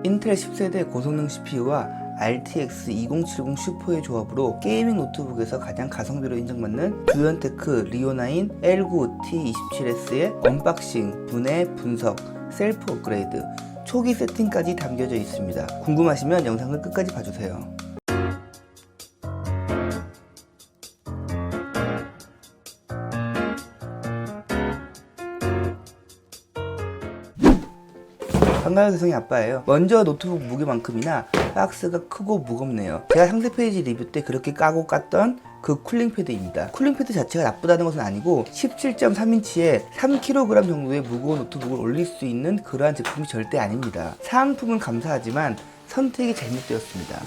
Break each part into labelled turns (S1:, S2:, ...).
S1: 인텔 10세대 고성능 CPU와 RTX 2070 슈퍼의 조합으로 게이밍 노트북에서 가장 가성비로 인정받는 듀언테크 리오9 L9T27S의 언박싱, 분해, 분석, 셀프 업그레이드, 초기 세팅까지 담겨져 있습니다. 궁금하시면 영상을 끝까지 봐주세요. 반가운 세상의 아빠예요. 먼저 노트북 무게만큼이나 박스가 크고 무겁네요. 제가 상세 페이지 리뷰 때 그렇게 까고 깠던 그 쿨링 패드입니다. 쿨링 패드 자체가 나쁘다는 것은 아니고 17.3인치에 3kg 정도의 무거운 노트북을 올릴 수 있는 그러한 제품이 절대 아닙니다. 사은품은 감사하지만 선택이 잘못되었습니다.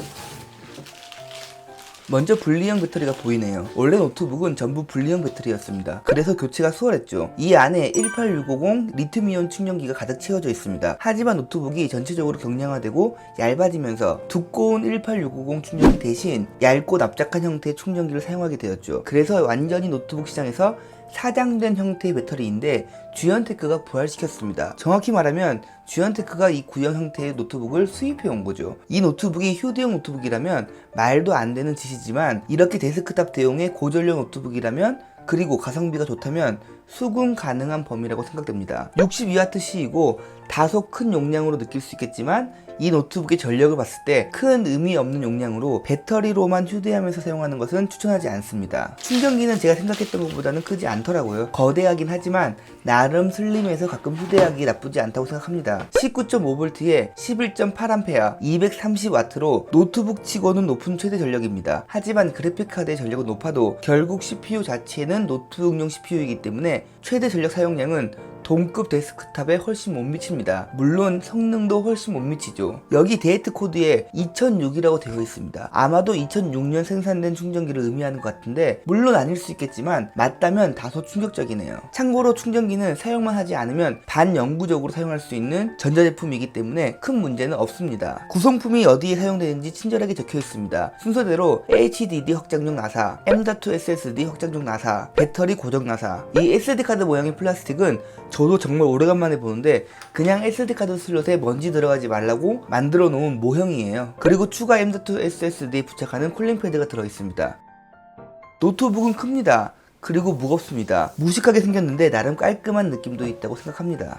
S1: 먼저 분리형 배터리가 보이네요. 원래 노트북은 전부 분리형 배터리였습니다. 그래서 교체가 수월했죠. 이 안에 18650 리튬이온 충전기가 가득 채워져 있습니다. 하지만 노트북이 전체적으로 경량화되고 얇아지면서 두꺼운 18650 충전기 대신 얇고 납작한 형태의 충전기를 사용하게 되었죠. 그래서 완전히 노트북 시장에서 사장된 형태의 배터리인데 듀언테크가 부활시켰습니다. 정확히 말하면 듀언테크가 이 구형 형태의 노트북을 수입해 온 거죠. 이 노트북이 휴대용 노트북이라면 말도 안 되는 짓이지만 이렇게 데스크탑 대용의 고전력 노트북이라면 그리고 가성비가 좋다면 수긍 가능한 범위라고 생각됩니다. 62W이고 다소 큰 용량으로 느낄 수 있겠지만 이 노트북의 전력을 봤을 때 큰 의미 없는 용량으로 배터리로만 휴대하면서 사용하는 것은 추천하지 않습니다. 충전기는 제가 생각했던 것보다는 크지 않더라고요. 거대하긴 하지만 나름 슬림해서 가끔 휴대하기 나쁘지 않다고 생각합니다. 19.5V에 11.8A 230W로 노트북 치고는 높은 최대 전력입니다. 하지만 그래픽카드의 전력은 높아도 결국 CPU 자체는 노트북용 CPU이기 때문에 최대 전력 사용량은 동급 데스크탑에 훨씬 못 미칩니다. 물론 성능도 훨씬 못 미치죠. 여기 데이트 코드에 2006이라고 되어 있습니다. 아마도 2006년 생산된 충전기를 의미하는 것 같은데 물론 아닐 수 있겠지만 맞다면 다소 충격적이네요. 참고로 충전기는 사용만 하지 않으면 반영구적으로 사용할 수 있는 전자제품이기 때문에 큰 문제는 없습니다. 구성품이 어디에 사용되는지 친절하게 적혀 있습니다. 순서대로 HDD 확장용 나사, M.2 SSD 확장용 나사, 배터리 고정 나사. 이 SD카드 모양의 플라스틱은 저도 정말 오래간만에 보는데 그냥 SD카드 슬롯에 먼지 들어가지 말라고 만들어 놓은 모형이에요. 그리고 추가 M.2 SSD에 부착하는 쿨링 패드가 들어있습니다. 노트북은 큽니다. 그리고 무겁습니다. 무식하게 생겼는데 나름 깔끔한 느낌도 있다고 생각합니다.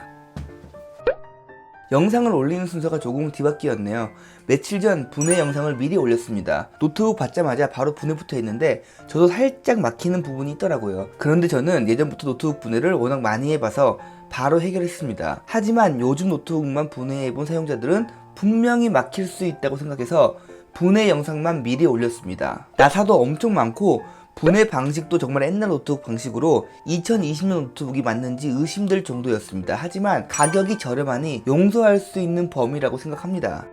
S1: 영상을 올리는 순서가 조금 뒤바뀌었네요. 며칠 전 분해 영상을 미리 올렸습니다. 노트북 받자마자 바로 분해부터 했는데 저도 살짝 막히는 부분이 있더라고요. 그런데 저는 예전부터 노트북 분해를 워낙 많이 해봐서 바로 해결했습니다. 하지만 요즘 노트북만 분해해본 사용자들은 분명히 막힐 수 있다고 생각해서 분해 영상만 미리 올렸습니다. 나사도 엄청 많고 분해 방식도 정말 옛날 노트북 방식으로 2020년 노트북이 맞는지 의심될 정도였습니다. 하지만 가격이 저렴하니 용서할 수 있는 범위라고 생각합니다.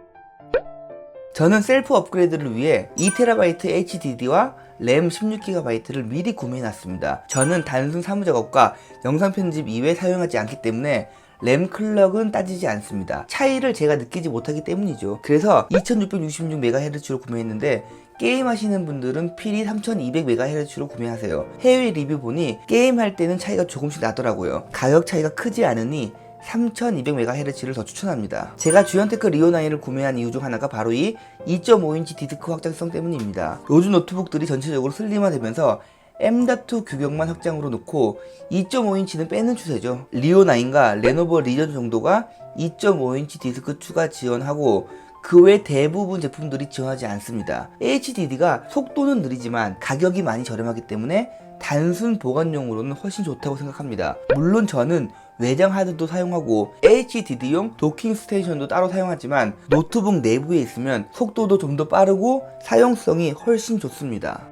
S1: 저는 셀프 업그레이드를 위해 2TB HDD와 램 16GB를 미리 구매해놨습니다. 저는 단순 사무작업과 영상 편집 이외에 사용하지 않기 때문에 램 클럭은 따지지 않습니다. 차이를 제가 느끼지 못하기 때문이죠. 그래서 2666MHz로 구매했는데 게임 하시는 분들은 필히 3200MHz로 구매하세요. 해외 리뷰 보니 게임할 때는 차이가 조금씩 나더라고요. 가격 차이가 크지 않으니 3200MHz를 더 추천합니다. 제가 듀언테크 리오9을 구매한 이유 중 하나가 바로 이 2.5인치 디스크 확장성 때문입니다. 요즘 노트북들이 전체적으로 슬림화되면서 M.2 규격만 확장으로 놓고 2.5인치는 빼는 추세죠. 리오9과 레노버 리전 정도가 2.5인치 디스크 추가 지원하고 그 외 대부분 제품들이 지원하지 않습니다. HDD가 속도는 느리지만 가격이 많이 저렴하기 때문에 단순 보관용으로는 훨씬 좋다고 생각합니다. 물론 저는 외장 하드도 사용하고 HDD용 도킹 스테이션도 따로 사용하지만 노트북 내부에 있으면 속도도 좀 더 빠르고 사용성이 훨씬 좋습니다.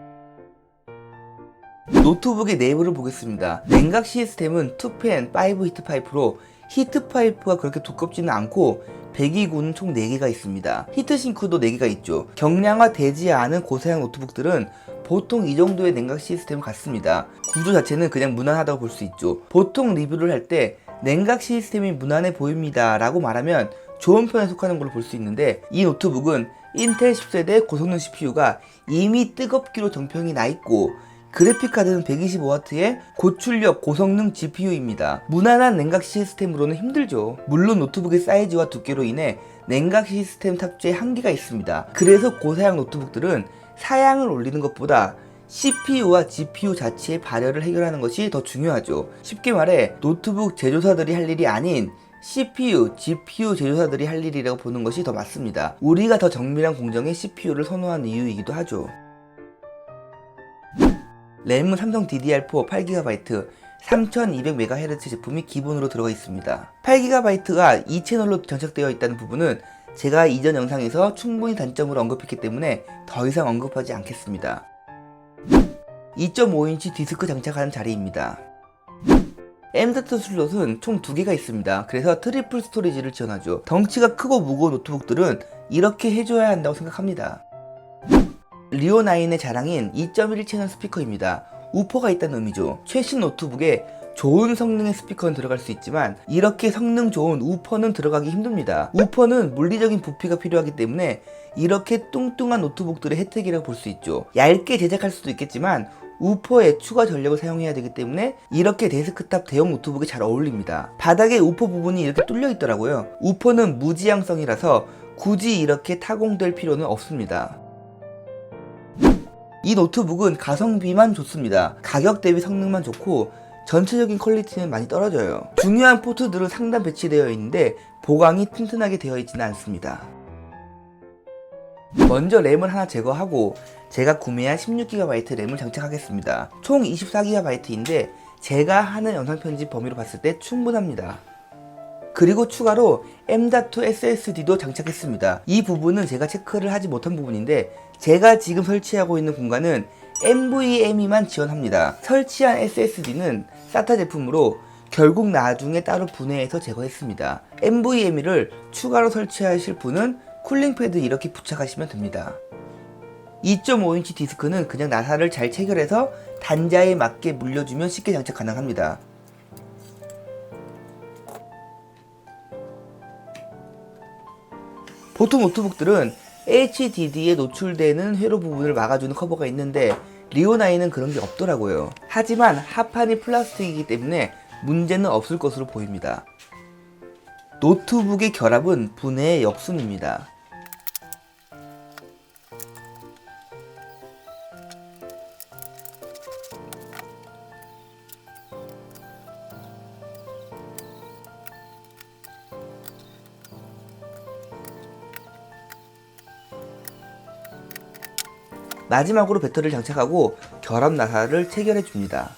S1: 노트북의 내부를 보겠습니다. 냉각 시스템은 2팬 5 히트 파이프로 히트 파이프가 그렇게 두껍지는 않고 배기구는 총 4개가 있습니다. 히트싱크도 4개가 있죠. 경량화 되지 않은 고사양 노트북들은 보통 이 정도의 냉각 시스템을 갖습니다. 구조 자체는 그냥 무난하다고 볼 수 있죠. 보통 리뷰를 할 때 냉각 시스템이 무난해 보입니다 라고 말하면 좋은 편에 속하는 걸로 볼 수 있는데 이 노트북은 인텔 10세대 고성능 CPU가 이미 뜨겁기로 정평이 나 있고 그래픽카드는 125W의 고출력 고성능 GPU입니다. 무난한 냉각 시스템으로는 힘들죠. 물론 노트북의 사이즈와 두께로 인해 냉각 시스템 탑재에 한계가 있습니다. 그래서 고사양 노트북들은 사양을 올리는 것보다 CPU와 GPU 자체의 발열을 해결하는 것이 더 중요하죠. 쉽게 말해 노트북 제조사들이 할 일이 아닌 CPU, GPU 제조사들이 할 일이라고 보는 것이 더 맞습니다. 우리가 더 정밀한 공정의 CPU를 선호하는 이유이기도 하죠. 램은 삼성 DDR4 8GB 3200MHz 제품이 기본으로 들어가 있습니다. 8GB가 2채널로 장착되어 있다는 부분은 제가 이전 영상에서 충분히 단점으로 언급했기 때문에 더 이상 언급하지 않겠습니다. 2.5인치 디스크 장착하는 자리입니다. M.2 슬롯은 총 2개가 있습니다. 그래서 트리플 스토리지를 지원하죠. 덩치가 크고 무거운 노트북들은 이렇게 해줘야 한다고 생각합니다. 리오9의 자랑인 2.1채널 스피커입니다. 우퍼가 있다는 의미죠. 최신 노트북에 좋은 성능의 스피커는 들어갈 수 있지만 이렇게 성능 좋은 우퍼는 들어가기 힘듭니다. 우퍼는 물리적인 부피가 필요하기 때문에 이렇게 뚱뚱한 노트북들의 혜택이라고 볼 수 있죠. 얇게 제작할 수도 있겠지만 우퍼에 추가 전력을 사용해야 되기 때문에 이렇게 데스크탑 대형 노트북에 잘 어울립니다. 바닥에 우퍼 부분이 이렇게 뚫려 있더라고요. 우퍼는 무지향성이라서 굳이 이렇게 타공될 필요는 없습니다. 이 노트북은 가성비만 좋습니다. 가격 대비 성능만 좋고 전체적인 퀄리티는 많이 떨어져요. 중요한 포트들은 상단 배치되어 있는데 보강이 튼튼하게 되어 있지는 않습니다. 먼저 램을 하나 제거하고 제가 구매한 16GB 램을 장착하겠습니다. 총 24GB인데 제가 하는 영상 편집 범위로 봤을 때 충분합니다. 그리고 추가로 M.2 SSD도 장착했습니다. 이 부분은 제가 체크를 하지 못한 부분인데 제가 지금 설치하고 있는 공간은 NVMe만 지원합니다. 설치한 SSD는 SATA 제품으로 결국 나중에 따로 분해해서 제거했습니다. NVMe를 추가로 설치하실 분은 쿨링 패드 이렇게 부착하시면 됩니다. 2.5인치 디스크는 그냥 나사를 잘 체결해서 단자에 맞게 물려주면 쉽게 장착 가능합니다. 보통 노트북들은 HDD에 노출되는 회로 부분을 막아주는 커버가 있는데 리오9은 그런 게 없더라고요. 하지만 하판이 플라스틱이기 때문에 문제는 없을 것으로 보입니다. 노트북의 결합은 분해의 역순입니다. 마지막으로 배터리를 장착하고 결합 나사를 체결해 줍니다.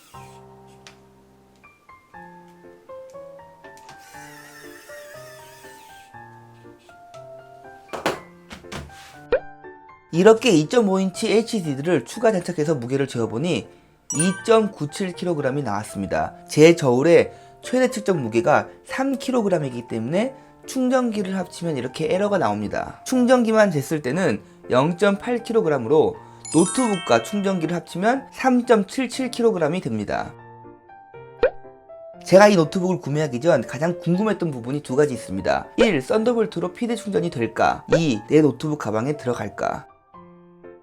S1: 이렇게 2.5인치 HDD를 추가 장착해서 무게를 재어보니 2.97kg이 나왔습니다. 제 저울의 최대 측정 무게가 3kg이기 때문에 충전기를 합치면 이렇게 에러가 나옵니다. 충전기만 쟀을 때는 0.8kg으로 노트북과 충전기를 합치면 3.77kg이 됩니다. 제가 이 노트북을 구매하기 전 가장 궁금했던 부분이 두 가지 있습니다. 1. 썬더볼트로 PD 충전이 될까? 2. 내 노트북 가방에 들어갈까?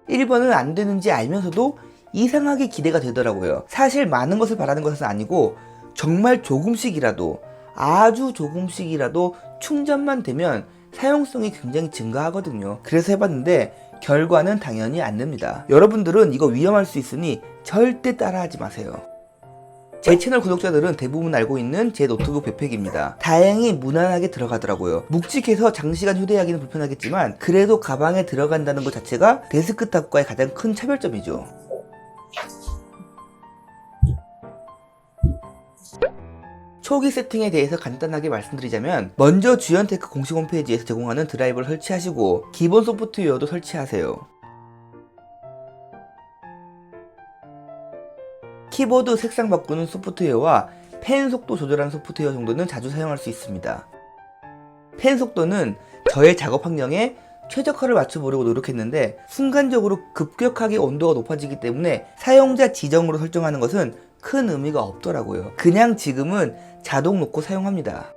S1: 1번은 안 되는지 알면서도 이상하게 기대가 되더라고요. 사실 많은 것을 바라는 것은 아니고 정말 조금씩이라도 아주 조금씩이라도 충전만 되면 사용성이 굉장히 증가하거든요. 그래서 해봤는데 결과는 당연히 안 됩니다. 여러분들은 이거 위험할 수 있으니 절대 따라하지 마세요. 제 채널 구독자들은 대부분 알고 있는 제 노트북 백팩입니다. 다행히 무난하게 들어가더라고요. 묵직해서 장시간 휴대하기는 불편하겠지만 그래도 가방에 들어간다는 것 자체가 데스크탑과의 가장 큰 차별점이죠. 초기 세팅에 대해서 간단하게 말씀드리자면 먼저 주연테크 공식 홈페이지에서 제공하는 드라이버를 설치하시고 기본 소프트웨어도 설치하세요. 키보드 색상 바꾸는 소프트웨어와 펜 속도 조절하는 소프트웨어 정도는 자주 사용할 수 있습니다. 펜 속도는 저의 작업 환경에 최적화를 맞춰보려고 노력했는데 순간적으로 급격하게 온도가 높아지기 때문에 사용자 지정으로 설정하는 것은 큰 의미가 없더라고요. 그냥 지금은 자동 놓고 사용합니다.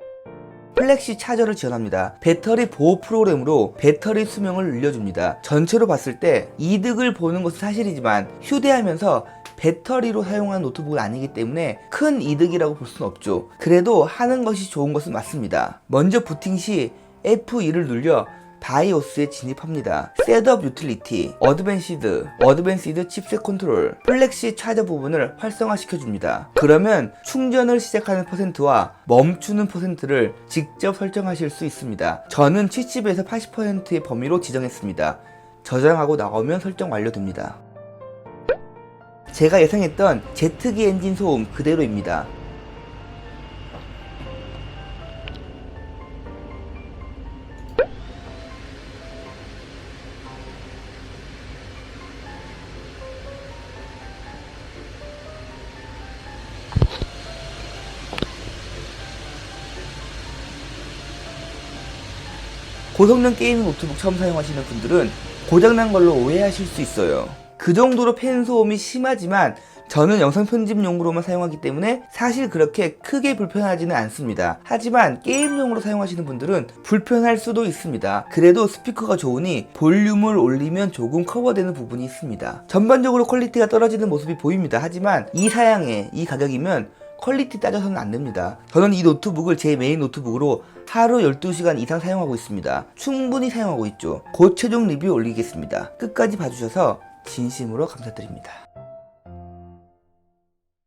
S1: 플렉시 차저를 지원합니다. 배터리 보호 프로그램으로 배터리 수명을 늘려줍니다. 전체로 봤을 때 이득을 보는 것은 사실이지만 휴대하면서 배터리로 사용하는 노트북은 아니기 때문에 큰 이득이라고 볼 수는 없죠. 그래도 하는 것이 좋은 것은 맞습니다. 먼저 부팅 시 F2를 눌려 바이오스에 진입합니다. 셋업 유틸리티, 어드밴시드 칩셋 컨트롤, 플렉시 차저 부분을 활성화시켜줍니다. 그러면 충전을 시작하는 퍼센트와 멈추는 퍼센트를 직접 설정하실 수 있습니다. 저는 70에서 80%의 범위로 지정했습니다. 저장하고 나오면 설정 완료됩니다. 제가 예상했던 제트기 엔진 소음 그대로입니다. 고성능 게이밍 노트북 처음 사용하시는 분들은 고장난 걸로 오해하실 수 있어요. 그 정도로 팬 소음이 심하지만 저는 영상 편집용으로만 사용하기 때문에 사실 그렇게 크게 불편하지는 않습니다. 하지만 게임용으로 사용하시는 분들은 불편할 수도 있습니다. 그래도 스피커가 좋으니 볼륨을 올리면 조금 커버되는 부분이 있습니다. 전반적으로 퀄리티가 떨어지는 모습이 보입니다. 하지만 이 사양에 이 가격이면 퀄리티 따져서는 안됩니다. 저는 이 노트북을 제 메인 노트북으로 하루 12시간 이상 사용하고 있습니다. 충분히 사용하고 있죠. 곧 최종 리뷰 올리겠습니다. 끝까지 봐주셔서 진심으로 감사드립니다.